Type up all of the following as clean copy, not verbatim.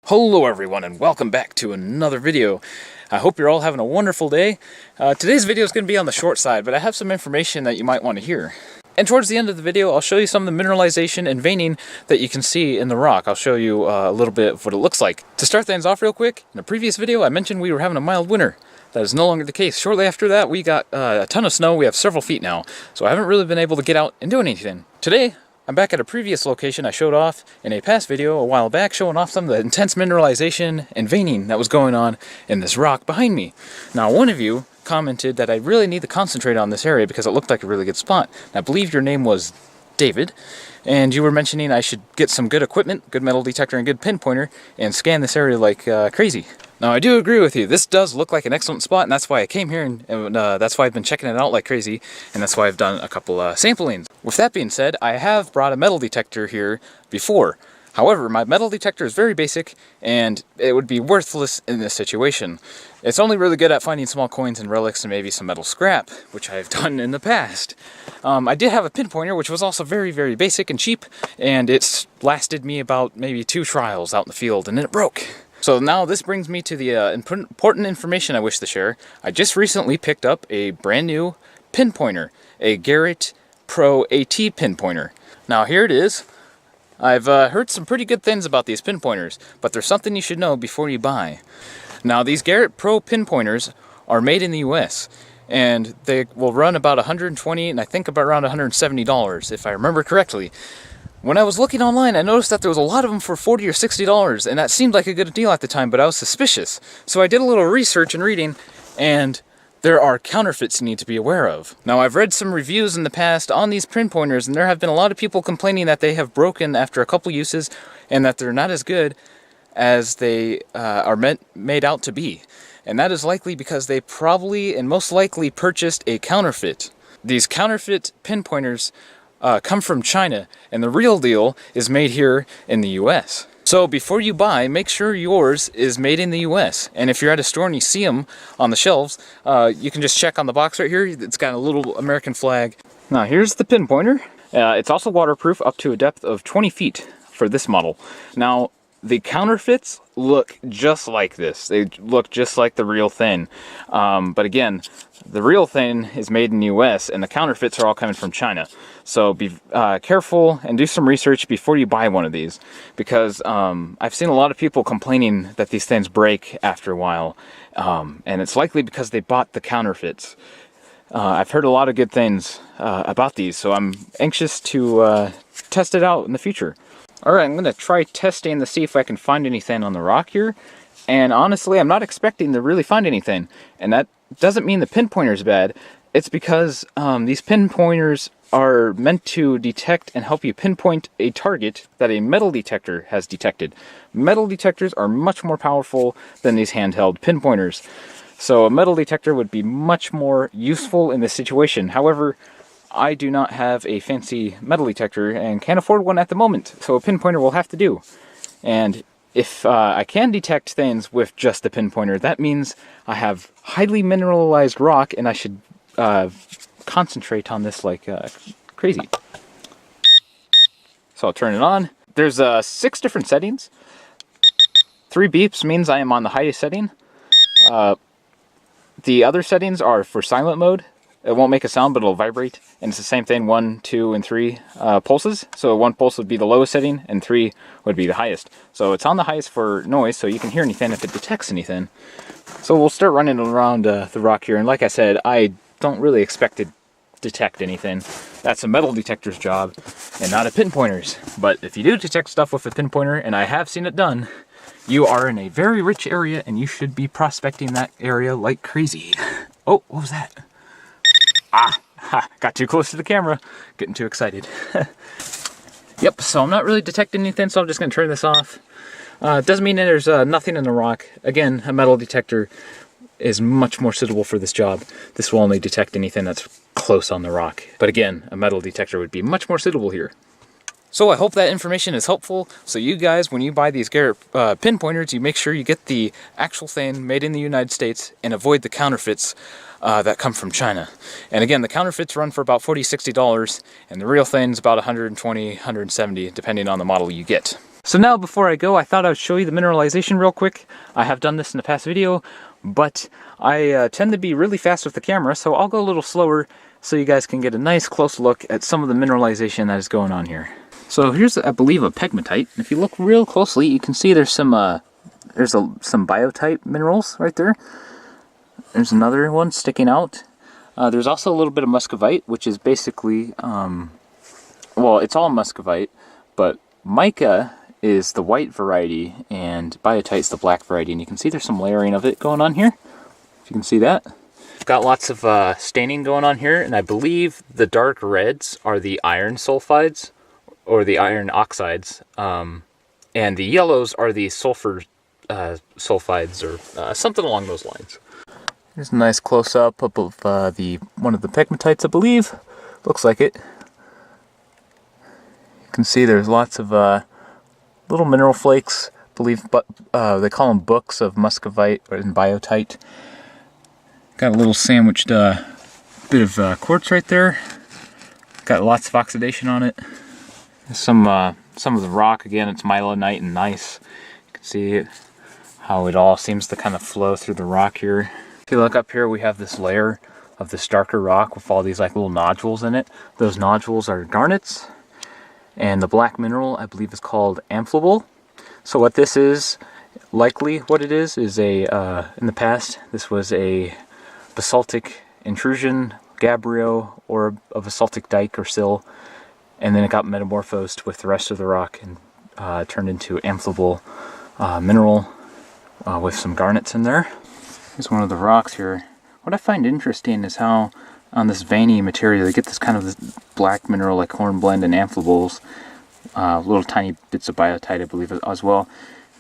Hello everyone and welcome back to another video. I hope you're all having a wonderful day. Today's video is going to be on the short side, but I have some information that you might want to hear. And towards the end of the video, I'll show you some of the mineralization and veining that you can see in the rock. I'll show you a little bit of what it looks like. To start things off real quick, in a previous video I mentioned we were having a mild winter. That is no longer the case. Shortly after that we got a ton of snow. We have several feet now, so I haven't really been able to get out and do anything. Today, I'm back at a previous location I showed off in a past video a while back, showing off some of the intense mineralization and veining that was going on in this rock behind me. Now, one of you commented that I really need to concentrate on this area because it looked like a really good spot. And I believe your name was David, and you were mentioning I should get some good equipment, good metal detector and good pinpointer, and scan this area like crazy. Now, I do agree with you. This does look like an excellent spot, and that's why I came here, and that's why I've been checking it out like crazy, and that's why I've done a couple samplings. With that being said, I have brought a metal detector here before. However, my metal detector is very basic, and it would be worthless in this situation. It's only really good at finding small coins and relics and maybe some metal scrap, which I've done in the past. I did have a pinpointer, which was also very, very basic and cheap, and it's lasted me about maybe 2 trials out in the field, and then it broke. So now this brings me to the important information I wish to share. I just recently picked up a brand new pinpointer, a Garrett Pro AT pinpointer. Now here it is. I've heard some pretty good things about these pinpointers, but there's something you should know before you buy. Now, these Garrett Pro pinpointers are made in the US, and they will run about $120 and I think about around $170 if I remember correctly. When I was looking online, I noticed that there was a lot of them for $40 or $60, and that seemed like a good deal at the time, but I was suspicious. So I did a little research and reading, and there are counterfeits you need to be aware of. Now, I've read some reviews in the past on these pinpointers, and there have been a lot of people complaining that they have broken after a couple uses, and that they're not as good as they are made out to be. And that is likely because they probably and most likely purchased a counterfeit. These counterfeit pinpointers come from China, and the real deal is made here in the US. So before you buy, make sure yours is made in the US. And if you're at a store and you see them on the shelves, you can just check on the box right here. It's got a little American flag. Now here's the pinpointer. It's also waterproof up to a depth of 20 feet for this model. Now, the counterfeits look just like this. They look just like the real thing. But again, the real thing is made in the US, and the counterfeits are all coming from China. So be careful and do some research before you buy one of these, because I've seen a lot of people complaining that these things break after a while, and it's likely because they bought the counterfeits. I've heard a lot of good things about these, so I'm anxious to test it out in the future. Alright, I'm going to try testing to see if I can find anything on the rock here. And honestly, I'm not expecting to really find anything. And that doesn't mean the pinpointer is bad. It's because these pinpointers are meant to detect and help you pinpoint a target that a metal detector has detected. Metal detectors are much more powerful than these handheld pinpointers. So a metal detector would be much more useful in this situation. However, I do not have a fancy metal detector and can't afford one at the moment, so a pinpointer will have to do. And if I can detect things with just the pinpointer, that means I have highly mineralized rock, and I should concentrate on this like crazy. So I'll turn it on. There's 6 different settings. 3 beeps means I am on the highest setting. The other settings are for silent mode. It won't make a sound, but it'll vibrate. And it's the same thing, 1, 2, and 3 pulses. So 1 pulse would be the lowest setting, and 3 would be the highest. So it's on the highest for noise, so you can hear anything if it detects anything. So we'll start running around the rock here. And like I said, I don't really expect to detect anything. That's a metal detector's job, and not a pinpointer's. But if you do detect stuff with a pinpointer, and I have seen it done, you are in a very rich area, and you should be prospecting that area like crazy. Oh, what was that? Got too close to the camera. Getting too excited. Yep, so I'm not really detecting anything, so I'm just going to turn this off. Doesn't mean that there's nothing in the rock. Again, a metal detector is much more suitable for this job. This will only detect anything that's close on the rock. But again, a metal detector would be much more suitable here. So I hope that information is helpful. So you guys, when you buy these Garrett pinpointers, you make sure you get the actual thing made in the United States and avoid the counterfeits that come from China. And again, the counterfeits run for about $40, $60, and the real thing's about $120, $170, depending on the model you get. So now before I go, I thought I would show you the mineralization real quick. I have done this in the past video, but I tend to be really fast with the camera, so I'll go a little slower so you guys can get a nice close look at some of the mineralization that is going on here. So here's, I believe, a pegmatite. If you look real closely, you can see there's some biotite minerals right there. There's another one sticking out. There's also a little bit of muscovite, which is basically, well, it's all muscovite, but mica is the white variety and biotite's the black variety, and you can see there's some layering of it going on here, if you can see that. Got lots of staining going on here, and I believe the dark reds are the iron sulfides, or the iron oxides, and the yellows are the sulfur sulfides, or something along those lines. Here's a nice close-up of one of the pegmatites, I believe. Looks like it. You can see there's lots of little mineral flakes, but they call them books of muscovite and biotite. Got a little sandwiched bit of quartz right there. Got lots of oxidation on it. Some of the rock, again, it's myelinite and gneiss. You can see how it all seems to kind of flow through the rock here. If you look up here, we have this layer of this darker rock with all these like little nodules in it. Those nodules are garnets. And the black mineral, I believe, is called amphibole. So what this is, likely what it is a, in the past, this was a basaltic intrusion, gabbro, or a basaltic dike or sill, and then it got metamorphosed with the rest of the rock and turned into amphibole mineral with some garnets in there. Here's one of the rocks here. What I find interesting is how on this veiny material, you get this kind of this black mineral like hornblende and amphiboles, little tiny bits of biotite, I believe, as well.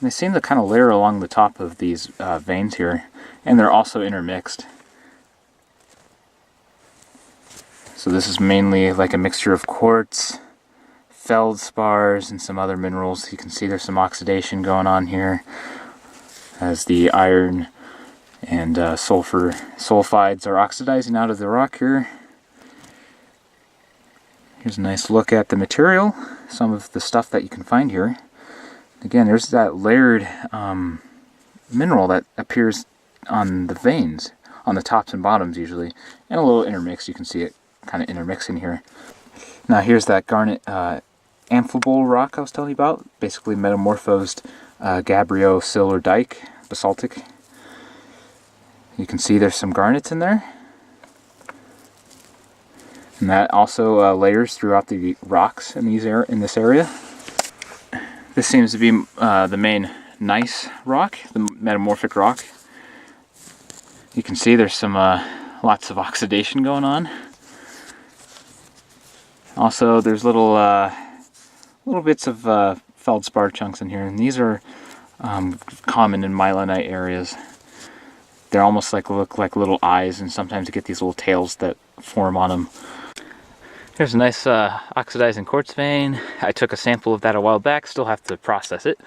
And they seem to kind of layer along the top of these veins here, and they're also intermixed. So this is mainly like a mixture of quartz, feldspars, and some other minerals. You can see there's some oxidation going on here as the iron and sulfur sulfides are oxidizing out of the rock here. Here's a nice look at the material, some of the stuff that you can find here. Again, there's that layered mineral that appears on the veins, on the tops and bottoms usually, and a little intermix. You can see it kind of intermixing here. Now here's that garnet amphibole rock I was telling you about, basically metamorphosed gabbro, sill, or dike, basaltic. You can see there's some garnets in there, and that also layers throughout the rocks in this area. This seems to be the main gneiss rock, the metamorphic rock. You can see there's some lots of oxidation going on. Also, there's little bits of feldspar chunks in here, and these are common in myelinite areas. They're almost look like little eyes, and sometimes you get these little tails that form on them. Here's a nice oxidizing quartz vein. I took a sample of that a while back, still have to process it.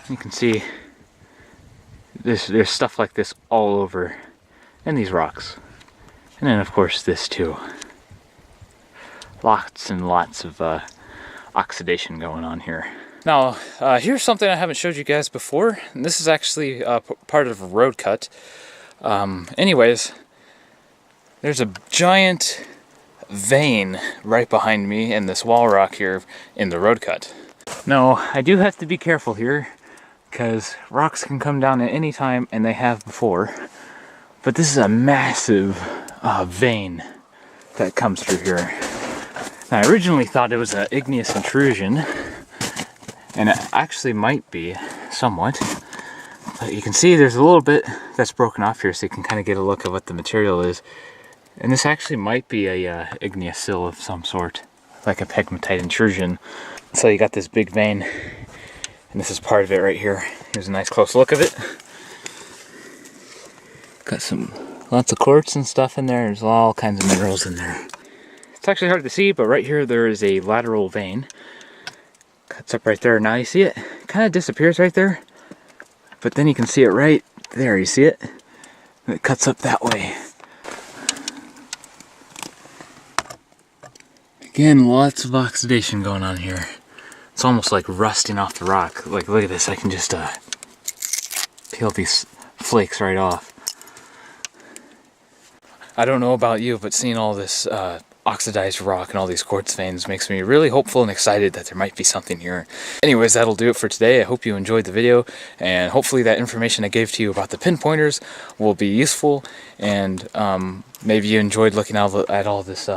You can see there's stuff like this all over in these rocks. And then of course this too. Lots and lots of oxidation going on here. Now, here's something I haven't showed you guys before, and this is actually part of a road cut. Anyways, there's a giant vein right behind me in this wall rock here in the road cut. Now, I do have to be careful here, because rocks can come down at any time, and they have before. But this is a massive vein that comes through here. Now, I originally thought it was an igneous intrusion, and it actually might be, somewhat. But you can see there's a little bit that's broken off here, so you can kind of get a look at what the material is. And this actually might be a igneous sill of some sort, like a pegmatite intrusion. So you got this big vein, and this is part of it right here. Here's a nice close look of it. Got lots of quartz and stuff in there. There's all kinds of minerals in there. It's actually hard to see, but right here there is a lateral vein. Cuts up right there. Now you see it kind of disappears right there, but then you can see it right there. You see it? And it cuts up that way. Again, lots of oxidation going on here. It's it's almost like rusting off the rock. Like, look at this, I can just peel these flakes right off. I don't know about you, but seeing all this oxidized rock and all these quartz veins makes me really hopeful and excited that there might be something here. Anyways, that'll do it for today. I hope you enjoyed the video, and hopefully that information I gave to you about the pinpointers will be useful, and maybe you enjoyed looking at all this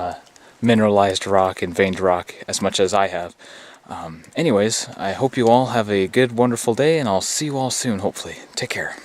mineralized rock and veined rock as much as I have. Anyways, I hope you all have a good, wonderful day, and I'll see you all soon, hopefully. Take care.